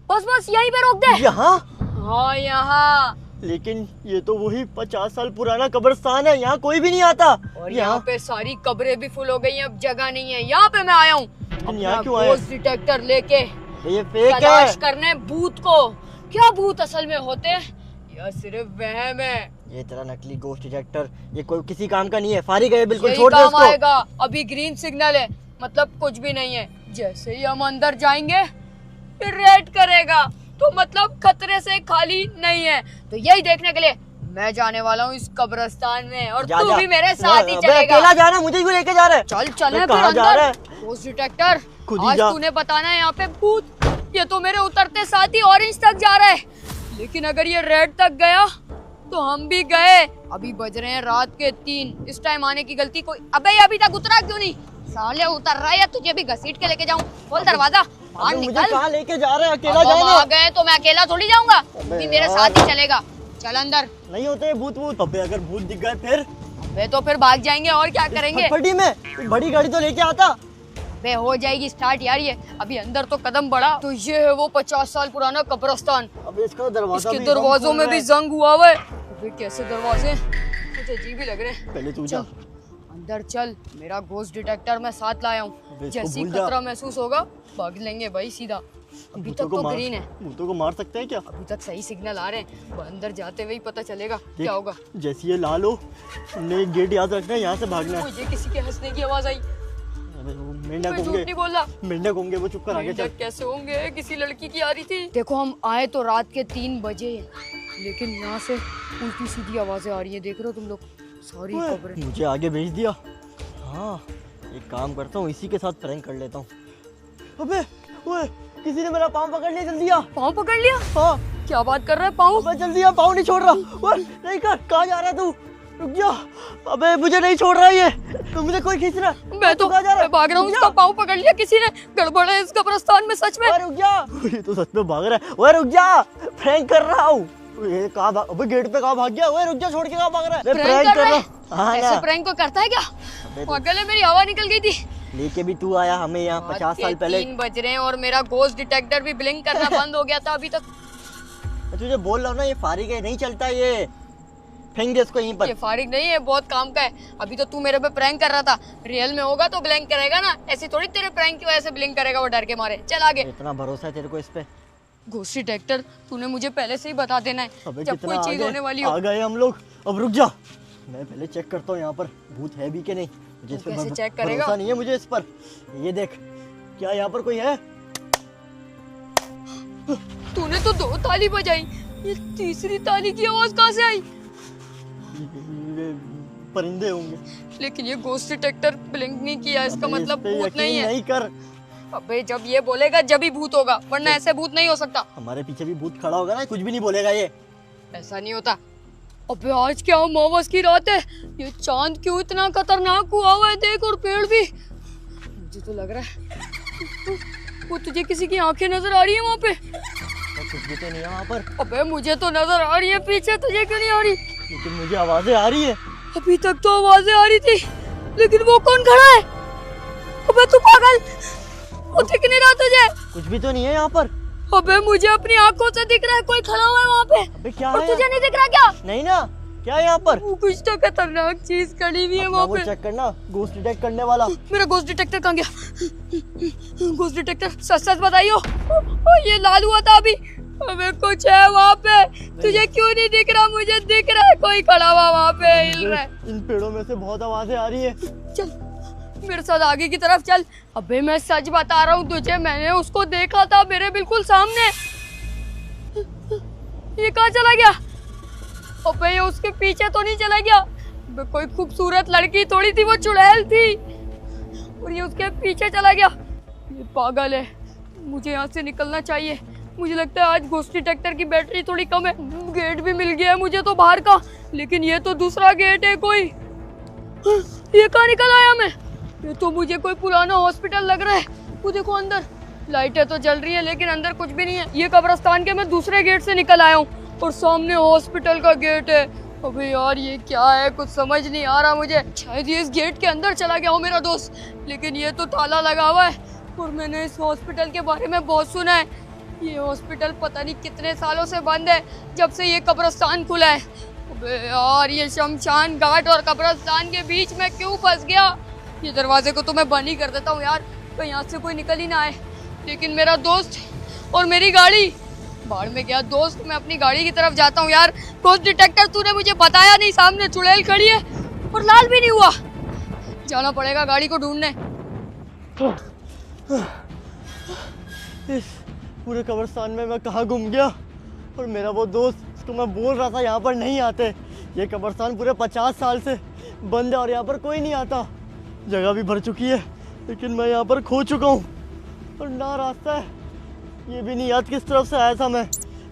बस बस यहीं पे रोक दे। यहाँ? हाँ यहाँ। लेकिन ये तो वही 50 साल पुराना कब्रिस्तान है, यहाँ कोई भी नहीं आता। और यहाँ पे सारी कब्रें भी फुल हो गई हैं, अब जगह नहीं है। यहाँ पे मैं आया हूँ यहाँ क्यों आए? घोस्ट डिटेक्टर लेके ये फेक तलाश है। करने भूत को। क्या भूत असल में होते हैं या सिर्फ वहम है? ये तेरा नकली घोस्ट डिटेक्टर ये कोई किसी काम का नहीं है, फारिग है बिल्कुल, यही छोड़ दे काम इसको। आएगा। अभी ग्रीन सिग्नल है, मतलब कुछ भी नहीं है। जैसे ही हम अंदर जाएंगे फिर रेड करेगा, तो मतलब खतरे से खाली नहीं है। तो यही देखने के लिए मैं जाने वाला हूँ इस कब्रिस्तान में, और तू भी मेरे साथ ही चलेगा। अकेला जाना, मुझे क्यों लेके जा रहा है? चल चले फिर कहाँ जा रहा है? घोस्ट डिटेक्टर खुद ही आज जा। तूने बताना है यहाँ पे भूत। ये तो मेरे उतरते साथ ही ऑरेंज तक जा रहा है, लेकिन अगर ये रेड तक गया तो हम भी गए। अभी बज रहे हैं रात के 3। इस टाइम आने की गलती कोई। अबे ये अभी तक उतरा क्यों नहीं? साले उतर रहा है या तुझे भी घसीट के लेके जाऊं? खोल दरवाजा, बाहर मुझे निकल। कहाँ लेके जा रहा है? अकेला अब हम जाना आ गए तो मैं अकेला थोड़ी जाऊंगा, तू भी मेरे यार। साथ ही चलेगा। चल अंदर। नहीं होते भूत वूत। अबे अगर भूत दिख गए फिर? वे तो फिर भाग जाएंगे और क्या करेंगे। फटफटी में कोई बड़ी गाड़ी तो लेके आता। बे हो जाएगी स्टार्ट यार। ये अभी अंदर तो कदम बढ़ा तो ये है वो 50 साल पुराना कब्रिस्तान। अब इसका दरवाजा इसके भी दरवाजों बंद में कर भी रहा है। जंग हुआ हुआ है। अबे कैसे दरवाजे, कुछ अजीब ही लग रहे हैं। पहले तू जा। अंदर चल, मेरा घोस्ट डिटेक्टर मैं साथ लाया हूँ। इसको जैसी भूल जा। खतरा महसूस होगा भाग लेंगे भाई सीधा। अभी तक तो ग्रीन है, भूतों को मार सकते हैं क्या? अभी तक सही सिग्नल आ रहे हैं। अब अंदर जाते हुए ही पता चलेगा देख, क्या होगा। जैसे ये लाल हो तुमने एक गेट याद रखना है, यहाँ से भागना है। मुझे किसी के हंसने की आवाज आई। अबे वो मेंढक मैं झूठ होंगे, नहीं बोला। मेंढक होंगे वो, चुप कर आगे चल। मेंढक कैसे होंगे? किसी लड़की की आ रही थी। देखो हम आए तो रात के 3 बजे, लेकिन यहाँ से उल्टी सीधी आवाजें आ रही है। देख रहे हो तुम लोग सारी खबरें। मुझे आगे भेज दिया। हाँ एक काम करता हूँ, इसी के साथ प्रैंक कर लेता हूँ। अबे ओए किसी ने मेरा पाँव पकड़ लिया, जल्दी आ। पाँव पकड़ लिया? हाँ क्या बात कर रहा है? पाँव? अबे जल्दी आ, पाँव नहीं छोड़ रहा। ओए नहीं कर, कहाँ जा रहा है तू? रुक जा। अबे मुझे नहीं छोड़ रहा ये, तो मुझे कोई खींच रहा है। मैं तो कहाँ जा रहा है? मैं भाग रहा हूँ, रुक उसका जा। पाँव पकड़ लिया किसी ने। गड़बड़ है इस कब्रिस्तान में सच में। ओए रुक जा, ये तो सच में भाग रहा है। ओए रुक जा, प्रैंक कर रहा हूँ। ये कहाँ भाग, अबे गेट पे कहाँ भाग गया? ओए रुक जा, छोड़ के कहाँ भाग रहा है? प्रैंक कर रहा है? हाँ ऐसे ना, प्रैंक को करता है क्या? पागल है, मेरी हवा निकल गई थी। लेके भी तू आया हमें यहाँ 50 साल पहले। 3 बज रहे हैं और मेरा घोस्ट डिटेक्टर भी ब्लिंक करना बंद हो गया था अभी तक। मैं तुझे बोल रहा हूँ ना, ये फारिग है, नहीं चलता ये। फेंक दे इसको यहीं पर। ये फारिग नहीं है, बहुत काम का है। अभी तो तू मेरे पे प्रैंक कर रहा था, रियल में होगा तो ब्लिंक करेगा ना। ऐसी थोड़ी तेरे प्रैंक की वजह से ब्लिंक करेगा वो डर के मारे। चल आगे। इतना भरोसा है तेरे को इस पे? घोस्ट डिटेक्टर तूने मुझे पहले से ही बता देना है अबे जब कितना कोई चीज आगे होने वाली हो। आ गए हम लोग। अब रुक जा, मैं पहले चेक करता हूँ यहाँ पर भूत है भी कि नहीं। मुझे इस पे कैसे चेक करेगा? भरोसा नहीं है मुझे इस पर। ये देख, क्या यहाँ पर कोई है? तूने तो 2 ताली बजाई, ये तीसरी ताली की आवाज कहाँ से आई? ये परिंदे होंगे। लेकिन ये घोस्ट डिटेक्टर ब्लिंक नहीं किया, इसका अबे, मतलब इस पे भूत यकीन नहीं है। नहीं कर। अबे जब ये बोलेगा जब ही भूत होगा, वरना ऐसे भूत नहीं हो सकता। हमारे पीछे भी भूत खड़ा होगा ना, कुछ भी नहीं बोलेगा ये। ऐसा नहीं होता। अबे आज क्या अमावस की रात है, ये चांद क्यों इतना खतरनाक हुआ हुआ है? देख, और पेड़ भी। मुझे तो लग रहा है वो तुझे किसी की आंखें नजर आ रही है वहाँ पे। कुछ भी तो नहीं है वहाँ पर। अबे मुझे तो नजर आ रही है पीछे, तुझे क्यों नहीं आ रही? लेकिन मुझे आवाजें आ रही है। अभी तक तो आवाजें आ रही थी, लेकिन वो कौन खड़ा है? अबे तू पागल, वो दिख नहीं रहा तुझे? कुछ भी तो नहीं है यहाँ पर। अबे मुझे अपनी आंखों से दिख रहा है, कोई खड़ा हुआ है वहाँ पे। अबे क्या और है? तुझे नहीं दिख रहा क्या? नहीं ना, क्या है यहाँ पर? वो कुछ तो खतरनाक चीज खड़ी हुई है अपना वहाँ वो पे। चेक करना, घोस्ट डिटेक्ट करने वाला। मेरा घोस्ट डिटेक्टर कहाँ गया? घोस्ट डिटेक्टर सच सच बताइयो, ये लाल हुआ था अभी। अबे कुछ है वहाँ पे, तुझे क्यों नहीं दिख रहा? मुझे दिख रहा है, कोई खड़ा हुआ वहाँ पे हिल रहा है। इन पेड़ों में से बहुत आवाजें आ रही है। चल मेरे साथ आगे की तरफ चल। अबे मैं सच बता रहा हूँ तुझे, मैंने उसको देखा था मेरे बिल्कुल सामने। ये कहाँ चला गया? अबे ये उसके पीछे तो नहीं चला गया? अबे कोई खूबसूरत लड़की थोड़ी थी, वो चुड़ैल थी, और ये उसके पीछे चला गया। ये पागल है, मुझे यहाँ से निकलना चाहिए। मुझे लगता है आज घोस्ट डिटेक्टर की बैटरी थोड़ी कम है। गेट भी मिल गया है मुझे तो बाहर का, लेकिन ये तो दूसरा गेट है कोई। ये कहाँ निकल आया मैं? ये तो मुझे कोई पुराना हॉस्पिटल लग रहा है। वो देखो अंदर लाइटें तो जल रही है, लेकिन अंदर कुछ भी नहीं है। ये कब्रिस्तान के मैं दूसरे गेट से निकल आया हूँ और सामने हॉस्पिटल का गेट है। अबे यार ये क्या है, कुछ समझ नहीं आ रहा मुझे। शायद ये इस गेट के अंदर चला गया हो मेरा दोस्त, लेकिन ये तो ताला लगा हुआ है और मैंने इस हॉस्पिटल के बारे में बहुत सुना है। ये हॉस्पिटल पता नहीं कितने सालों से बंद है, जब से ये कब्रिस्तान खुला है। अबे यार, ये शमशान घाट और कब्रिस्तान के बीच में क्यों फंस गया? ये दरवाजे को तो मैं बंद ही कर देता हूँ यार, तो यहाँ से कोई निकल ही ना आए। लेकिन मेरा दोस्त और मेरी गाड़ी बाढ़ में गया। दोस्त, मैं अपनी गाड़ी की तरफ जाता हूँ यार। गोस्ट डिटेक्टर, तूने मुझे बताया नहीं, सामने चुड़ैल खड़ी है और लाल भी नहीं हुआ। जाना पड़ेगा गाड़ी को ढूंढने। इस पूरे कब्रिस्तान में मैं कहाँ गुम गया? और मेरा वो दोस्त, उसको मैं बोल रहा था यहाँ पर नहीं आते। ये कब्रिस्तान पूरे 50 साल से बंद है और यहाँ पर कोई नहीं आता। जगह भी भर चुकी है, लेकिन मैं यहाँ पर खो चुका हूँ और ना रास्ता है। ये भी नहीं याद किस तरफ से आया था मैं।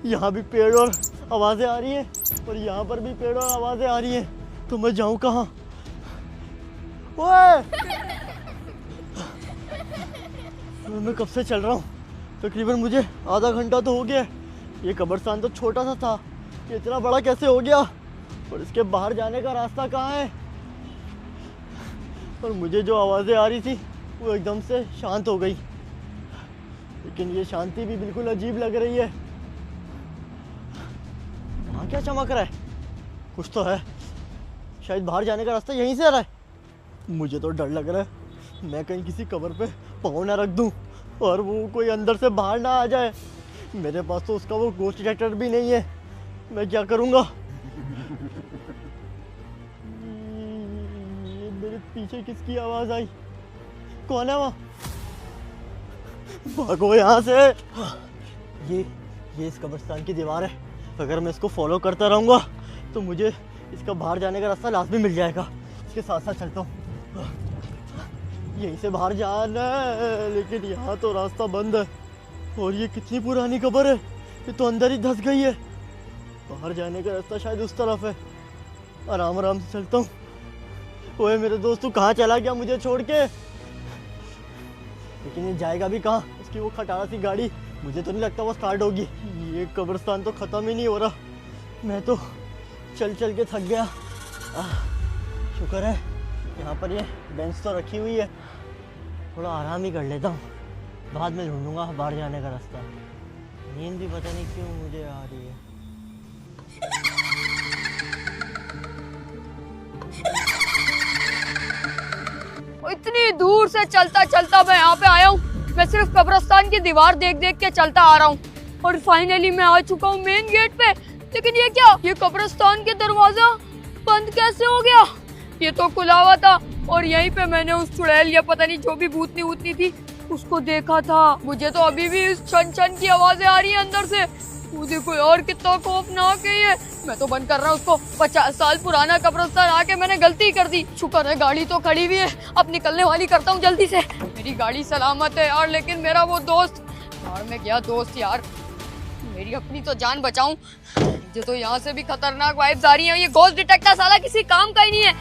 यहाँ भी पेड़ और आवाज़ें आ रही हैं और यहाँ पर भी पेड़ और आवाज़ें आ रही हैं, तो मैं जाऊँ कहाँ? ओए! मैं कब से चल रहा हूँ? तकरीबन मुझे आधा घंटा तो हो गया। ये कब्रिस्तान तो छोटा सा था, ये इतना बड़ा कैसे हो गया? और इसके बाहर जाने का रास्ता कहाँ है? और मुझे जो आवाज़ें आ रही थी वो एकदम से शांत हो गई, लेकिन ये शांति भी बिल्कुल अजीब लग रही है। वहाँ क्या चमक रहा है? कुछ तो है, शायद बाहर जाने का रास्ता यहीं से आ रहा है। मुझे तो डर लग रहा है मैं कहीं किसी कब्र पे पाँव ना रख दूँ और वो कोई अंदर से बाहर ना आ जाए। मेरे पास तो उसका वो गोस्ट डिटेक्टर भी नहीं है, मैं क्या करूँगा? ये मेरे पीछे किसकी आवाज़ आई? कौन है वहाँ? भागो यहाँ से। ये इस कब्रिस्तान की दीवार है। अगर मैं इसको फॉलो करता रहूँगा तो मुझे इसका बाहर जाने का रास्ता लाजमी मिल जाएगा। इसके साथ साथ चलता हूँ, यहीं से बाहर जाना है, लेकिन यहाँ तो रास्ता बंद है। और ये कितनी पुरानी कब्र है, ये तो अंदर ही धंस गई है। बाहर जाने का रास्ता शायद उस तरफ है। आराम आराम से चलता हूँ। ओए मेरे दोस्त, तू कहाँ चला गया मुझे छोड़ के? लेकिन ये जाएगा भी कहाँ? उसकी वो खटारा सी गाड़ी, मुझे तो नहीं लगता वो स्टार्ट होगी। ये कब्रिस्तान तो ख़त्म ही नहीं हो रहा। मैं तो चल चल के थक गया। शुक्र है यहाँ पर ये बेंच तो रखी हुई है, थोड़ा आराम ही कर लेता हूँ, बाद में ढूंढूंगा बाहर जाने का रास्ता। नींद भी पता नहीं क्यों मुझे आ रही है। इतनी दूर से चलता चलता मैं यहाँ पे आया हूँ। मैं सिर्फ कब्रिस्तान की दीवार देख देख के चलता आ रहा हूँ और फाइनली मैं आ चुका हूँ मेन गेट पे। लेकिन ये क्या, ये कब्रिस्तान के दरवाजा बंद कैसे हो गया? ये तो खुला हुआ था और यहीं पे मैंने उस चुड़ैल या पता नहीं जो भी भूतनी वूतनी थी उसको देखा था। मुझे तो अभी भी इस छन छन की आवाजें आ रही है अंदर से। मुझे कोई और कितना खौफनाक है ये। मैं तो बंद कर रहा हूँ उसको। 50 साल पुराना कब्रिस्तान आके मैंने गलती कर दी। शुक्र है गाड़ी तो खड़ी हुई है, अब निकलने वाली करता हूँ जल्दी से। मेरी गाड़ी सलामत है यार, लेकिन मेरा वो दोस्त बाहर में गया। दोस्त यार, मेरी अपनी तो जान बचाऊं। मुझे तो यहाँ से भी खतरनाक वाइब्स आ रही हैं। ये गोस्ट डिटेक्टर साला किसी काम का ही नहीं है।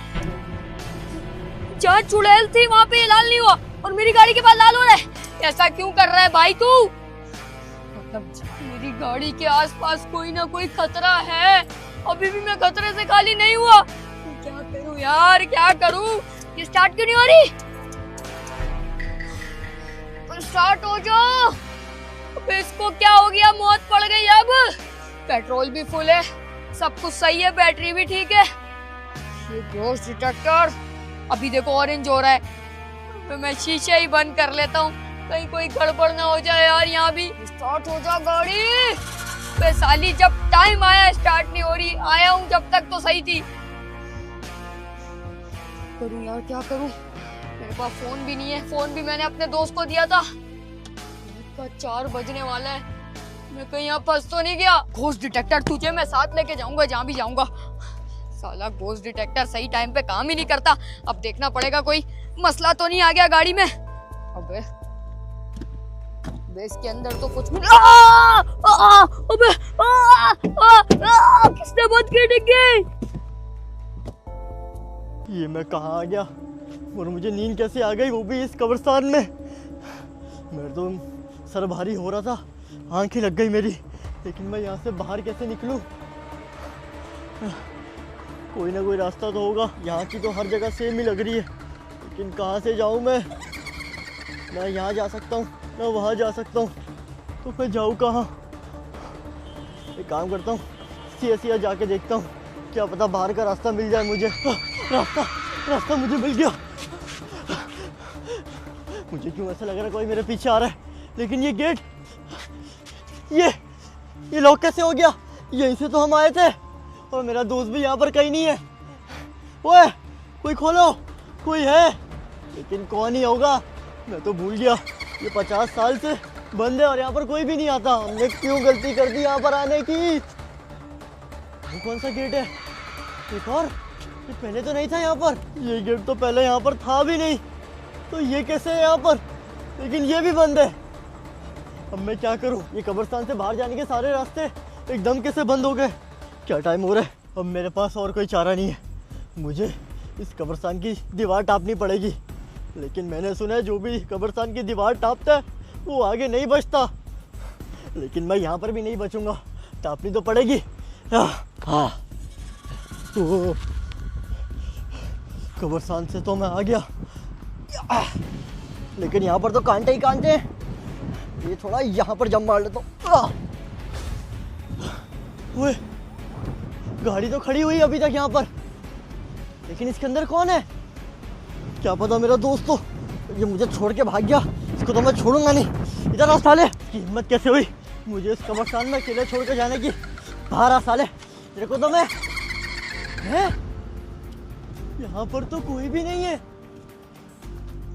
जहाँ चुड़ैल थी वहाँ पे ये लाल नहीं हुआ और मेरी गाड़ी के पास लाल हो रहा है। ऐसा क्यों कर रहा है भाई तू? मतलब मेरी गाड़ी के आसपास कोई ना कोई खतरा है। अभी भी मैं खतरे से खाली नहीं हुआ। क्या करूं यार, क्या करूं? ये स्टार्ट क्यों नहीं हो रही? तो स्टार्ट हो जाओ। अबे इसको क्या हो गया? मौत पड़ गई अब। पेट्रोल भी फुल है, सब कुछ सही है, बैटरी भी ठीक है। ये गोस्ट डिटेक्टर अभी देखो ऑरेंज हो रहा है। तो मैं शीशे ही बंद कर लेता हूँ, कहीं कोई गड़बड़ ना हो जाए यार। यहाँ भी स्टार्ट हो जा गाड़ी। बे साली, जब टाइम आया स्टार्ट नहीं हो रही। आया हूँ जब तक तो सही थी। करूँ यार, क्या करूँ? मेरे पास फोन भी नहीं है। फोन भी मैंने अपने दोस्त को दिया था। 4 बजने वाला है, मैं कहीं यहाँ फंस तो नहीं गया? गोस्ट डिटेक्टर तुझे मैं साथ लेके जाऊंगा जहाँ भी जाऊंगा। साला गोस्ट डिटेक्टर सही टाइम पे काम ही नहीं करता। अब देखना पड़ेगा कोई मसला तो नहीं आ गया गाड़ी में। अबे इसके अंदर तो कुछ अबे किसने बंद की डिग्गी? ये मैं कहाँ आ गया और मुझे नींद कैसे आ गई, वो भी इस कब्रिस्तान में? मेरे तो सर भारी हो रहा था, आंखें लग गई मेरी। लेकिन मैं यहाँ से बाहर कैसे निकलूँ? कोई ना कोई रास्ता तो होगा। यहाँ की तो हर जगह सेम ही लग रही है, लेकिन कहाँ से जाऊँ मैं? मैं यहाँ जा सकता हूँ, मैं वहाँ जा सकता हूँ। तो मैं जाऊँ कहाँ? एक काम करता हूँ, सीधा जाके देखता हूँ, क्या पता बाहर का रास्ता मिल जाए मुझे। रास्ता मुझे मिल गया। मुझे क्यों ऐसा लग रहा है कोई मेरे पीछे आ रहा है, लेकिन ये गेट, ये लॉक कैसे हो गया? यहीं से तो हम आए थे और मेरा दोस्त भी यहाँ पर कहीं नहीं है। ओए, कोई खोलो, कोई है, लेकिन कौन ही होगा? मैं तो भूल गया, ये 50 साल से बंद है और यहाँ पर कोई भी नहीं आता। हमने क्यों गलती कर दी यहाँ पर आने की? ये कौन सा गेट है? एक और, ये पहले तो नहीं था यहाँ पर। ये गेट तो पहले यहाँ पर था भी नहीं, तो ये कैसे है यहाँ पर? लेकिन ये भी बंद है। अब मैं क्या करूँ? ये कब्रिस्तान से बाहर जाने के सारे रास्ते एकदम कैसे बंद हो गए? क्या टाइम हो रहा है? अब मेरे पास और कोई चारा नहीं है, मुझे इस कब्रिस्तान की दीवार टापनी पड़ेगी। लेकिन मैंने सुना है जो भी कब्रिस्तान की दीवार टापता है वो आगे नहीं बचता। लेकिन मैं यहाँ पर भी नहीं बचूंगा, टापनी तो पड़ेगी। हाँ, तो कब्रिस्तान से तो मैं आ गया, लेकिन यहाँ पर तो कांटे ही कांटे हैं। ये थोड़ा यहाँ पर जम मार लेता हूँ। ओए, गाड़ी तो खड़ी हुई है अभी तक यहाँ पर, लेकिन इसके अंदर कौन है? क्या पता मेरा दोस्त तो ये मुझे छोड़ के भाग गया, इसको तो मैं छोड़ूंगा नहीं। इधर आ साले, हिम्मत कैसे हुई मुझे इस कब्रिस्तान में अकेले छोड़ के जाने की? बाहर आ साले, तेरे को तो मैं है? यहाँ पर तो कोई भी नहीं है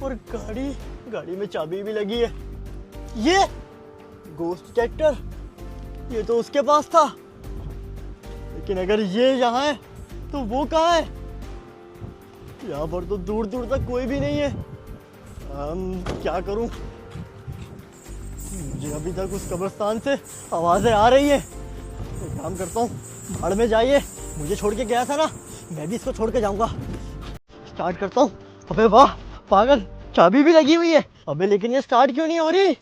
और गाड़ी में चाबी भी लगी है। ये गोस्ट डिटेक्टर, ये तो उसके पास था, लेकिन अगर ये यहाँ है तो वो कहाँ है? यहाँ पर तो दूर दूर तक कोई भी नहीं है। क्या करूं? मुझे अभी तक उस कब्रिस्तान से आवाजें आ रही है। तो काम करता हूँ, भाड़ में जाइए, मुझे छोड़ के गया था ना, मैं भी इसको छोड़ के जाऊंगा। स्टार्ट करता हूँ। अबे वाह पागल, चाबी भी लगी हुई है। अबे लेकिन ये स्टार्ट क्यों नहीं हो रही?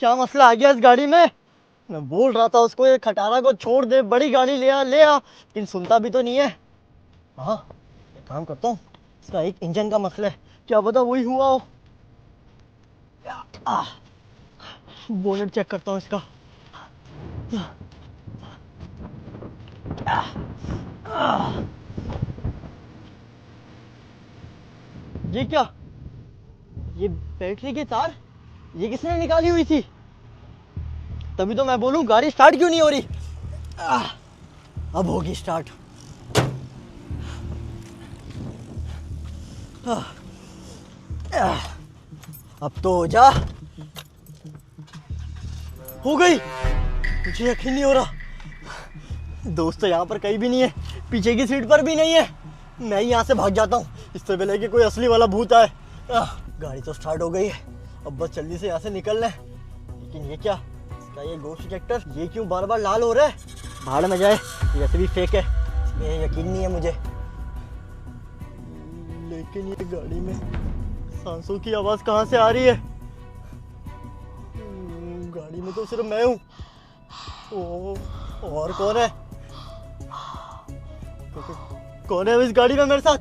क्या मसला आ गया इस गाड़ी में? मैं बोल रहा था उसको ये खटारा को छोड़ दे, बड़ी गाड़ी ले आ, लेकिन सुनता भी तो नहीं है। हाँ, एक काम करता हूँ, इसका एक इंजन का मसला है, क्या पता वही हुआ हो। बोनेट चेक करता हूँ इसका। ये क्या? ये बैटरी की तार, ये किसने निकाली हुई थी? तभी तो मैं बोलूं गाड़ी स्टार्ट क्यों नहीं हो रही? अब होगी स्टार्ट। अब तो हो जा। हो गई, मुझे यकीन नहीं हो रहा। दोस्त तो यहाँ पर कहीं भी नहीं है, पीछे की सीट पर भी नहीं है। मैं ही यहाँ से भाग जाता हूँ, इससे पहले कि कोई असली वाला भूत आए। गाड़ी तो स्टार्ट हो गई है, अब बस जल्दी से यहाँ से निकलना है। लेकिन ये क्या, इसका ये गोस्ट डिटेक्टर ये क्यों बार बार लाल हो रहा है? भाड़ में जाए, वैसे भी फेक है, ये यकीन नहीं है मुझे। लेकिन ये गाड़ी में सांसों की आवाज कहाँ से आ रही है? गाड़ी में तो सिर्फ मैं हूँ। और कौन है? कौन है इस गाड़ी में मेरे साथ?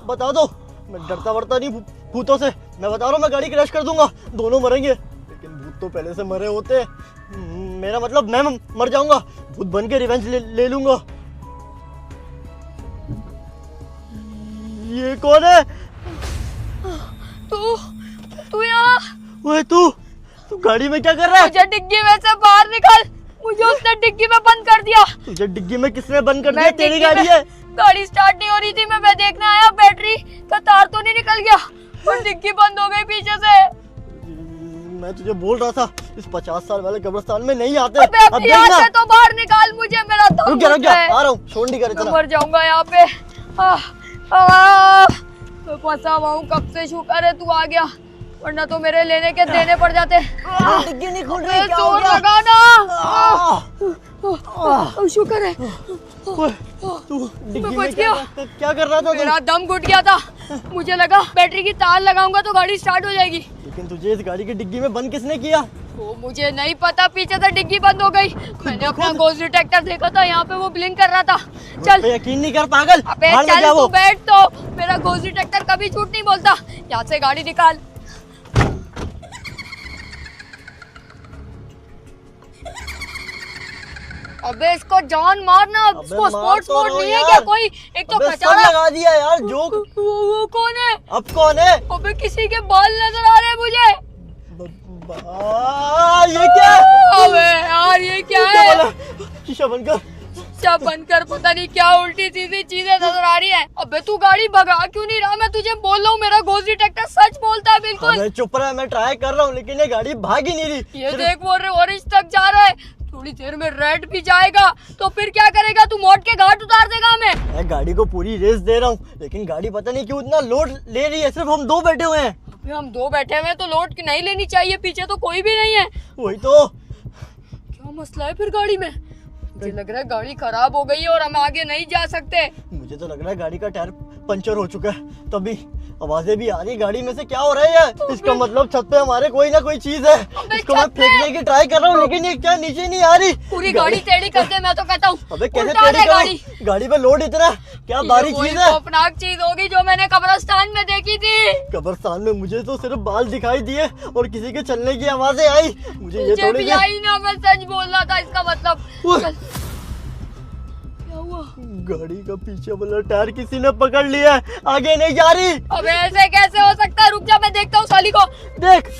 बता दो, मैं डरता वरता नहीं भूतों से। मैं बता रहा हूँ, मैं गाड़ी क्रैश कर दूंगा, दोनों मरेंगे। लेकिन भूत तो पहले से मरे होते, मेरा मतलब मैं मर जाऊंगा, भूत बन के रिवेंज ले लूंगा। ये कौन है? तू यहाँ? ओए तू गाड़ी में क्या कर रहा है? मुझे डिग्गी में से बाहर निकाल, मुझे उसने डिग्गी में बंद कर दिया। तुझे डिग्गी में किसने बंद कर दिया? तेरी गाड़ी है। गाड़ी स्टार्ट नहीं हो रही थी, मैं देखने आया बैटरी का तार तो नहीं निकल गया और डिग्गी बंद हो गई पीछे से। मैं तुझे बोल रहा था इस 50 साल वाले कब्रिस्तान में नहीं आते। अब यहाँ से तो बाहर निकाल मुझे, मेरा दम रुक जा, आ रहा हूँ, छोड़ नहीं कर इतना। मर जाऊंगा यहाँ पे। मैं फंसा हुआ हूँ कब से, शुक्र है तू आ गया, वरना तो मेरे लेने के देने पड़ जाते। डिग्गी नहीं खुल रही, क्या हो जोर गया? लगा ना। शुक्र है। तू डिग्गी बच में गया। क्या कर रहा था? मेरा दम घुट गया था, मुझे लगा बैटरी की तार लगाऊंगा तो गाड़ी स्टार्ट हो जाएगी। लेकिन तुझे इस गाड़ी की डिग्गी में बंद किसने किया? वो मुझे नहीं पता, पीछे से डिग्गी बंद हो गई। मैंने अपना गोस्ट डिटेक्टर देखा था, यहाँ पे वो ब्लिंक कर रहा था। चल, यकीन नहीं कर पागल। अबे चल तू बैठ, तो मेरा गोस्ट डिटेक्टर कभी झूठ नहीं बोलता। यहाँ से गाड़ी निकाल। अबे इसको जान मारना, अबे इसको मार स्पोर्ट्स तो मोड रहा हूँ नहीं है यार। क्या कोई? एक तो अबे सब कचारा। लगा दिया यार जोक। वो कौन है? अब कौन है? अबे किसी के बाल नजर आ रहे हैं मुझे। ये क्या? अबे यार ये क्या क्या है? बोला? शीशा बंद कर। सब बनकर पता नहीं क्या उल्टी सीधी चीजें नजर आ रही है। अबे तू गाड़ी भगा क्यों नहीं रहा? मैं तुझे बोल रहा हूँ, मेरा गोस्ट डिटेक्टर सच बोलता है बिल्कुल। अबे चुप रहा, मैं ट्राई कर रहा हूँ लेकिन ये गाड़ी भाग ही नहीं रही। ये देख वो ऑरेंज तक जा रहा है, थोड़ी देर में रेड भी जाएगा, तो फिर क्या करेगा तू? मौत के घाट उतार देगा हमें। मैं गाड़ी को पूरी रेस दे रहा हूँ लेकिन गाड़ी पता नहीं क्यों इतना लोड ले रही है। सिर्फ हम दो बैठे हुए हैं। अबे हम दो बैठे हुए हैं तो लोड नहीं लेनी चाहिए, पीछे तो कोई भी नहीं है। वही तो। क्या मसला है फिर गाड़ी में? मुझे लग रहा है गाड़ी खराब हो गई है और हम आगे नहीं जा सकते। मुझे तो लग रहा है गाड़ी का टायर पंचर हो चुका है। तभी आवाजें भी आ रही गाड़ी में से। क्या हो रहा है यार? इसका मतलब छत पे हमारे कोई ना कोई चीज है। इसको मैं फेंकने की ट्राई कर रहा हूँ लेकिन ये क्या नीचे नहीं आ रही। पूरी गाड़ी टेढ़ी कर दे, मैं तो कहता हूँ। अबे कैसे उल्टा दे टेढ़ी गाड़ी। करूं? गाड़ी पे लोड इतना क्या भारी ये वही चीज है। खौफनाक चीज होगी जो मैंने कब्रिस्तान में देखी थी। कब्रिस्तान में मुझे तो सिर्फ बाल दिखाई दिए और किसी के चलने की आवाजें आई। मुझे ये मुझे थोड़ी भी आई ना, मैं सच बोल रहा था। इसका मतलब उह। चल। क्या हुआ? गाड़ी का पीछे वाला टायर किसी ने पकड़ लिया है, आगे नहीं जा रही। अबे ऐसे कैसे हो सकता है? रुक जा, मैं देखता हूँ साली को। देख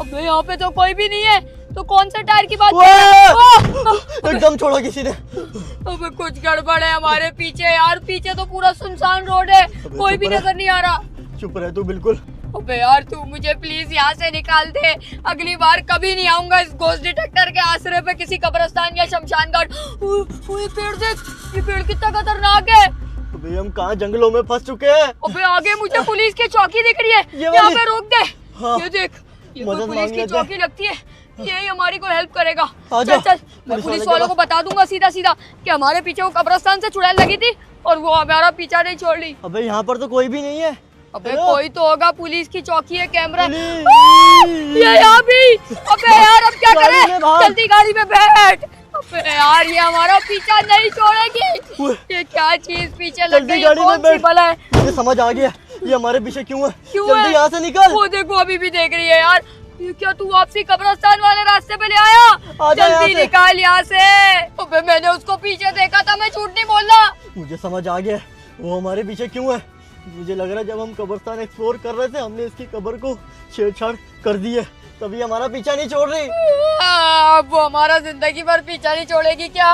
अबे यहाँ पे तो कोई भी नहीं है, तो कौन से टायर की बात कर ओए! रहा है? ओह! एकदम छोड़ा किसी ने। अबे कुछ गड़बड़ है हमारे पीछे यार। पीछे तो पूरा सुनसान रोड है, कोई भी चुप रह। नजर नहीं आ रहा। चुप रह तू बिल्कुल। अबे यार तू मुझे प्लीज यहाँ से निकाल दे। अगली बार कभी नहीं आऊंगा इस गोस्ट डिटेक्टर के आसरे पे किसी कब्रिस्तान या शमशान घाट। ये पेड़ देख, ये पेड़ कितना खतरनाक है। अबे हम कहाँ जंगलों में फंस चुके हैं। अबे आगे मुझे पुलिस की चौकी दिख रही है, ये यहाँ वाली? पे रोक दे। हाँ। ये देख, ये कोई मदद पुलिस मांग की लेते हैं। चौकी लगती है, यही हमारी को हेल्प करेगा। आजा। चल चल, मैं पुलिस वालों को बता दूंगा सीधा सीधा कि हमारे पीछे वो कब्रिस्तान से चुड़ैल लगी थी और वो हमारा पीछा नहीं छोड़ रही। अबे यहाँ पर तो कोई भी नहीं है। अबे हेलो? कोई तो होगा, पुलिस की चौकी है, कैमरा है। पुलिस! ये यहाँ भी। अबे यार अब क्या गाड़ी में करें? भाग। जल्दी गाड़ी में बैठ। अबे यार ये हमारा पीछा नहीं छोड़ेगी। उह। ये क्या चीज पीछे लग जल्दी गई? गाड़ी में कौन सी बैठ। बला है? मुझे समझ आ गया ये हमारे पीछे क्यों है। क्यों जल्दी है? यहाँ से निकल। वो देखो अभी भी देख रही है यार। ये क्या तू वापसी कब्रिस्तान वाले रास्ते पे ले आया? आजा यहाँ जल्दी से। निकाल यहाँ से। अबे मैंने उसको पीछे देखा था, मैं झूठ नहीं बोल रहा। मुझे समझ आ गया वो हमारे पीछे क्यों है। मुझे लग रहा है जब हम कब्रिस्तान एक्सप्लोर कर रहे थे हमने इसकी कब्र को छेड़छाड़ कर दी है, तभी हमारा पीछा नहीं छोड़ रही। अब वो हमारा जिंदगी भर पीछा नहीं छोड़ेगी क्या?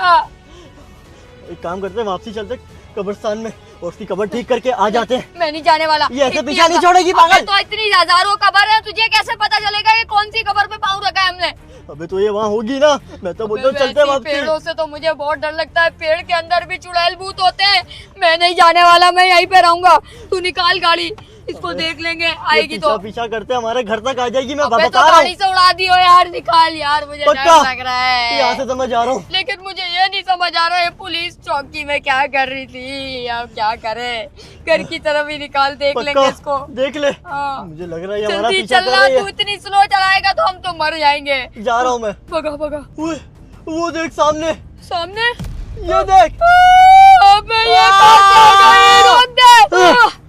एक काम करते हैं, वापसी चलते कब्रिस्तान में और उसकी कब्र ठीक करके आ जाते हैं। मैं नहीं जाने वाला। ये ऐसे इतनी पीछा नहीं आसान- छोड़ेगी अबे पागल। तो इतनी हजारों कबर है, तुझे कैसे पता चलेगा कि कौन सी कबर पे पाँव रखा है हमने? अबे तो ये वहाँ होगी ना। मैं तो बोलता हूँ अबे चलते वैसी पेड़ों वापसी। से तो मुझे बहुत डर लगता है। पेड़ के अंदर भी चुड़ैल भूत होते हैं। मैं नहीं जाने वाला, मैं यहीं पे रहूंगा। तू निकाल गाड़ी, इसको देख लेंगे, आएगी तो। पीछा करते हमारे घर तक आ जाएगी। मैं अबे तो बता रहा गाड़ी हूँ से उड़ा दियो यार। निकाल यार, मुझे डर पक्का? लग रहा यहाँ है। से तो मैं जा रहा हूँ। लेकिन मुझे ये नहीं समझ आ रहा है पुलिस चौकी में क्या कर रही थी। अब क्या करे? घर की तरफ ही निकाल, देख लेंगे इसको। देख ले। हाँ। मुझे लग रहा है ये हमारा जल्दी पीछा कर चलना, रही तू है। इतनी स्लो चलाएगा तो हम तो मर जाएंगे। जा रहा हूँ मैं। भगा भगा। ओए, वो देख सामने, सामने ये देख। अबे ये कैसे हो गई? रोक दे।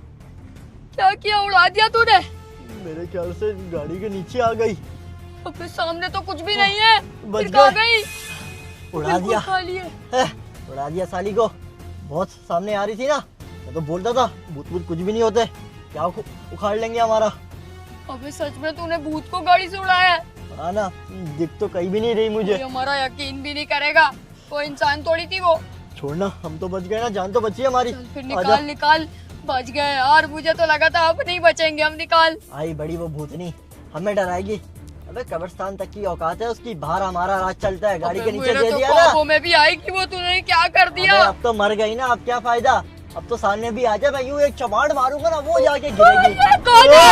क्या किया? उड़ा दिया तूने? मेरे ख्याल से गाड़ी के नीचे आ गई। अबे सामने तो कुछ भी नहीं है। बच फिर कहाँ गए। गई? उड़ा बिल्कुल दिया। खाली है। है, उड़ा दिया साली को। बहुत सामने आ रही थी ना, मैं तो बोलता था भूत भूत कुछ भी नहीं होते, क्या उखाड़ लेंगे हमारा। अबे सच में तूने भूत को गाड़ी से उड़ाया है? हाँ ना, दिख तो कहीं भी नहीं रही मुझे। ये हमारा यकीन भी नहीं करेगा। वो इंसान थोड़ी थी वो। छोड़ना, हम तो बच गए ना, जान तो बची है हमारी। चल फिर आजा। निकाल निकाल। बच गए यार, मुझे तो लगा था अब नहीं बचेंगे हम। निकाल। आई बड़ी वो भूतनी, हमें डराएगी। अबे कब्रिस्तान तक की औकात है उसकी, बाहर हमारा राज चलता है। गाड़ी अबे के नीचे मेरे दे तो दिया ना। ख्वाबों में भी आई कि वो तूने क्या कर दिया। अबे अब तो मर गई ना, अब क्या फायदा। अब तो सामने भी आ जाए, मैं यूं एक चमाड़ मारूंगा ना, वो जाके गिरेगी। कौन है?